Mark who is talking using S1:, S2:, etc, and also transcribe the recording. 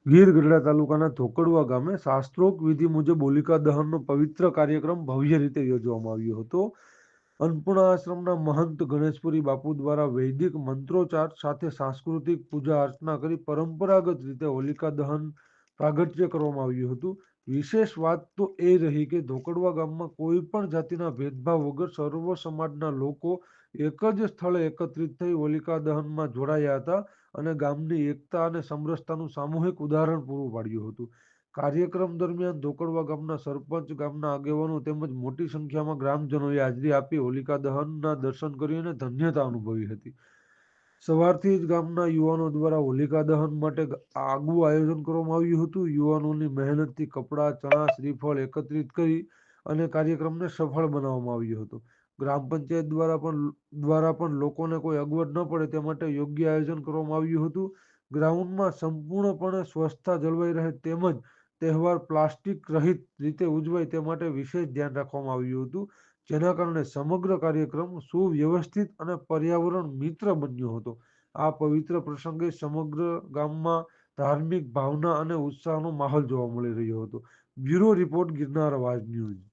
S1: ગીર ગઢડા તાલુકાના ધોકડવા ગામે શાસ્ત્રોક્ત વિધિ મુજબ હોલિકા દહનનો પવિત્ર કાર્યક્રમ ભવ્ય રીતે યોજવામાં આવ્યો હતો. અન્નપૂર્ણા આશ્રમના મહંત ગણેશપુરી બાપુ દ્વારા વૈદિક મંત્રોચ્ચાર સાથે સાંસ્કૃતિક પૂજા અર્ચના કરી પરંપરાગત રીતે હોલિકા દહન પ્રાગટ્ય કરવામાં આવ્યું હતું. વિશેષ વાત તો એ રહી કે ધોકડવા ગામમાં કોઈ પણ જાતિના ભેદભાવ વગર સર્વ સમાજના લોકો એક જ સ્થળે એકત્રિત થઈ હોલિકા દહનમાં જોડાયા હતા અને ગામની એકતા અને સમરસતાનું સામૂહિક ઉદાહરણ પૂરું પાડ્યું હતું. કાર્યક્રમ દરમિયાન ધોકડવા ગામના સરપંચ, ગામના આગેવાનો તેમજ મોટી સંખ્યામાં ગ્રામજનોએ હાજરી આપી હોલિકા દહનના દર્શન કરી અને ધન્યતા અનુભવી હતી. સવારથી જ ગામના યુવાનો દ્વારા હોલિકા દહન માટે આગવું આયોજન કરવામાં આવ્યું હતું. યુવાનોની મહેનતથી કપડાં, ચણા, શ્રીફળ એકત્રિત કરી અને કાર્યક્રમને સફળ બનાવવામાં આવ્યો હતો. ગ્રામ પંચાયત દ્વારા પણ લોકોને કોઈ અગવડ ન પડે તે માટે યોગ્ય આયોજન કરવામાં આવ્યું હતું. ગ્રાઉન્ડમાં સંપૂર્ણપણે સ્વચ્છતા જળવાઈ રહે તેમજ તહેવાર પ્લાસ્ટિક રહિત રીતે ઉજવાય તે માટે વિશેષ ધ્યાન રાખવામાં આવ્યું હતું, જેના કારણે સમગ્ર કાર્યક્રમ સુવ્યવસ્થિત અને પર્યાવરણ મિત્ર બન્યો હતો. આ પવિત્ર પ્રસંગે સમગ્ર ગામમાં ધાર્મિક ભાવના અને ઉત્સાહનો માહોલ જોવા મળી રહ્યો હતો. બ્યુરો રિપોર્ટ, ગિરનાર અવાજ ન્યૂઝ.